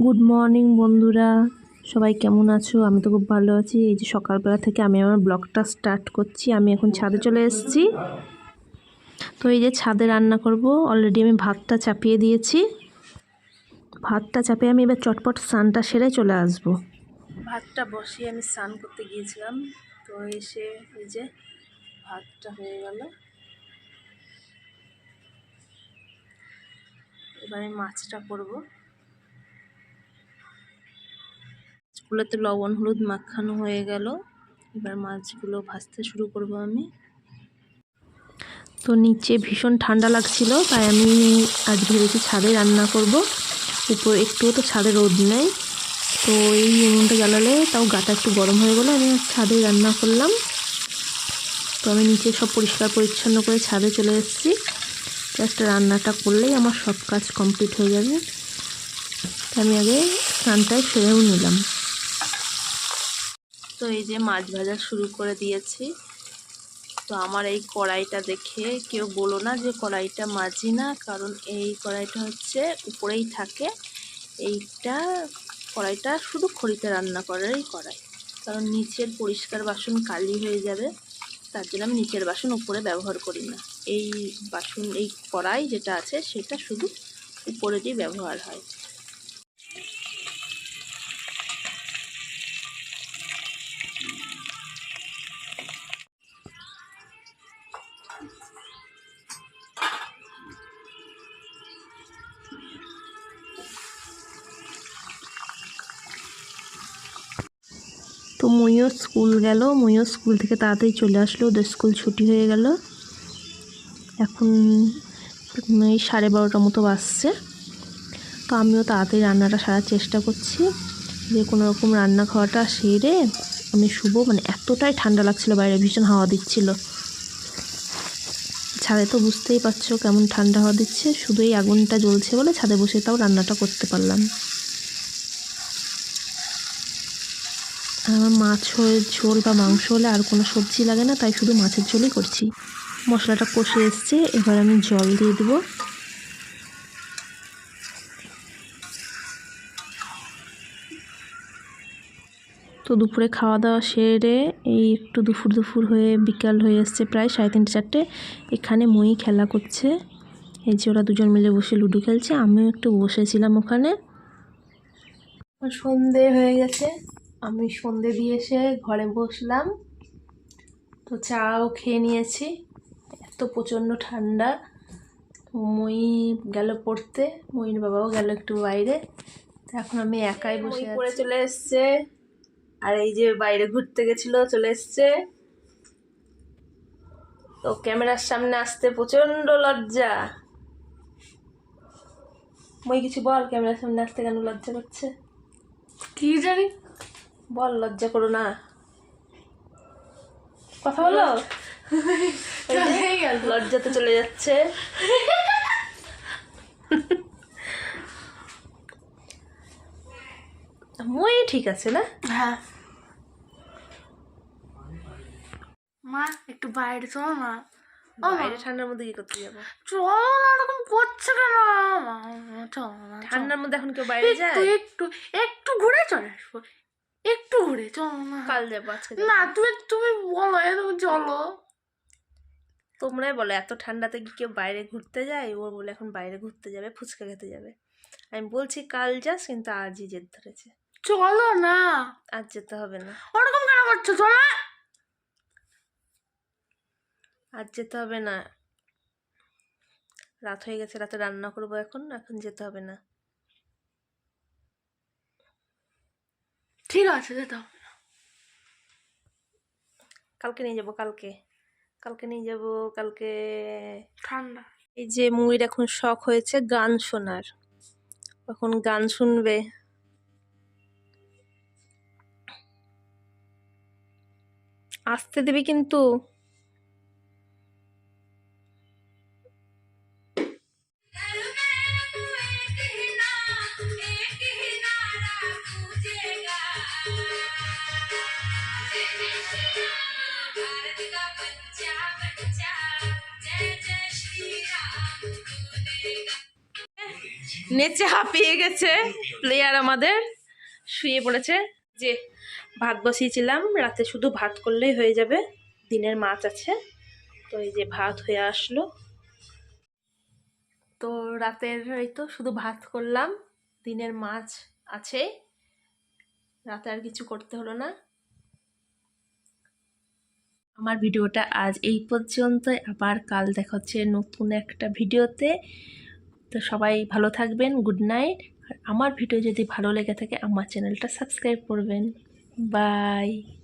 Good morning বন্ধুরা, সবাই কেমন আছো? আমি তো খুব ভালো আছি। এই যে সকালবেলা থেকে আমি আমার ব্লগটা স্টার্ট করছি। আমি এখন ছাদে চলে এসেছি। তো এই যে ছাদে রান্না করব। অলরেডি আমি ভাতটা চাপিয়ে দিয়েছি। ভাতটা চাপিয়ে আমি এবার চটপট স্নানটা সেরে চলে আসব। ভাতটা বসিয়ে আমি স্নান করতে গিয়েছিলাম। তো এসে এই যে ভাতটা হয়ে গেল। এবার আমি মাছটা করব। মাছগুলোতে লবণ হলুদ মাখানো হয়ে গেল। এবার মাছগুলো ভাজতে শুরু করব আমি। তো নিচে ভীষণ ঠান্ডা লাগছিল, তাই আমি আজ ভেবেছি ছাদে রান্না করব। উপর একটুও তো ছাদে রোদ নেই, তো এই উনুনটা জ্বালালে তাও গাটা একটু গরম হয়ে গেলো। আমি ছাদে রান্না করলাম। তো আমি নিচে সব পরিষ্কার পরিচ্ছন্ন করে ছাদে চলে এসেছি। জাস্ট রান্নাটা করলেই আমার সব কাজ কমপ্লিট হয়ে যাবে। আমি আগে স্নানটায় সেরেও নিলাম। তো এই যে মাছ ভাজা শুরু করে দিয়েছি। তো আমার এই কড়াইটা দেখে কেউ বলো না যে কড়াইটা মাজি না, কারণ এই কড়াইটা হচ্ছে উপরেই থাকে। কড়াইটা শুধু খড়িতে রান্না করারই কড়াই, কারণ নিচের পরিষ্কার বাসন কালি হয়ে যাবে। তার জন্য আমি নিচের বাসন উপরে ব্যবহার করি না। এই কড়াই যেটা আছে সেটা শুধু উপরে দিয়ে ব্যবহার হয়। তো মুইও স্কুল গেল। মুইও স্কুল থেকে তাড়াতাড়ি চলে আসলো। ওদের স্কুল ছুটি হয়ে গেল। এখন এই 12:30 মতো বাজছে। তো আমিও তাড়াতাড়ি রান্নাটা সারার চেষ্টা করছি, যে কোনো রকম রান্না খাওয়াটা সেরে আমি শুভ। মানে এতটাই ঠান্ডা লাগছিল, বাইরে ভীষণ হাওয়া দিচ্ছিল। ছাদে তো বুঝতেই পারছো কেমন ঠান্ডা হাওয়া দিচ্ছে। শুধু এই আগুনটা জ্বলছে বলে ছাদে বসে তাও রান্নাটা করতে পারলাম। আমার মাছের ঝোল বা মাংস হলে আর কোনো সবজি লাগে না, তাই শুধু মাছের ঝোলই করছি। মশলাটা কষে এসছে, এবার আমি জল দিয়ে দেবো। তো দুপুরে খাওয়া দাওয়া সেরে এই একটু দুপুর হয়ে বিকাল হয়ে এসছে, প্রায় 3:30 4টে। এখানে মই খেলা করছে। এই যে ওরা দুজন মিলে বসে লুডো খেলছে, আমিও একটু বসেছিলাম ওখানে। সন্ধে হয়ে গেছে, আমি সন্ধে দিয়ে এসে ঘরে বসলাম। তো চাও খেয়ে নিয়েছি। এত প্রচণ্ড ঠান্ডা। মই গেল পড়তে, মইর বাবাও গেল একটু বাইরে। এখন আমি একাই বসে পড়ে চলে এসছে। আর এই যে বাইরে ঘুরতে গেছিল, চলে এসছে। তো ক্যামেরার সামনে আসতে প্রচন্ড লজ্জা। মই কিছু বল, ক্যামেরার সামনে আসতে কেন লজ্জা করছে? কি জানি, বল, লজ্জা করো না, কথা বলো। লজ্জাতে চলে যাচ্ছে। মই ঠিক আছে না? হ্যাঁ মা, একটু বাইরে চল না। বাইরে ঠান্ডার মধ্যে কি করতে যাবো? চল না, এরকম করছে কেন? চল না, ঠান্ডার মধ্যে এখন কেউ বাইরে যায়? একটু একটু ঘুরে চলে আসবো। একটু ঘুরে চল না। কাল যাবো, আজকে না, তুমি বলো, এরকম চলো। তোমরাই বলো, এত ঠান্ডাতে কি কেউ বাইরে ঘুরতে যায়? ও বলে এখন বাইরে ঘুরতে যাবে, ফুচকা খেতে যাবে। আমি বলছি কাল যাস, কিন্তু আজই জেদ ধরেছে। চলো না, আজ যেতে হবে না। ওরকম কেন করছো? চলো, আজ যেতে হবে না। রাত হয়ে গেছে, রাতে রান্না করবো। এখন যেতে হবে না। ঠিক আছে, যেতে হবে না। কালকে নিয়ে যাবো, কালকে নিয়ে যাবো। কালকে ঠান্ডা। এই যে মুভির এখন শখ হয়েছে গান শোনার, এখন গান শুনবে। আসতে দিবি কিন্তু। নেচে হাঁপিয়ে গেছে প্লেয়ার আমাদের, শুয়ে পড়েছে। যে ভাত বসিয়েছিলাম, রাতে শুধু ভাত করলেই হয়ে যাবে, দিনের মাছ আছে। তো এই যে ভাত হয়ে আসলো, তো রাতের এই তো শুধু ভাত করলাম, দিনের মাছ আছে, রাতে আর কিছু করতে হলো না। আমার ভিডিওটা আজ এই পর্যন্তই, আবার কাল দেখা হচ্ছে নতুন একটা ভিডিওতে। তো সবাই ভালো থাকবেন, গুড নাইট। আর আমার ভিডিও যদি ভালো লেগে থাকে আমার চ্যানেলটা সাবস্ক্রাইব করবেন। বাই।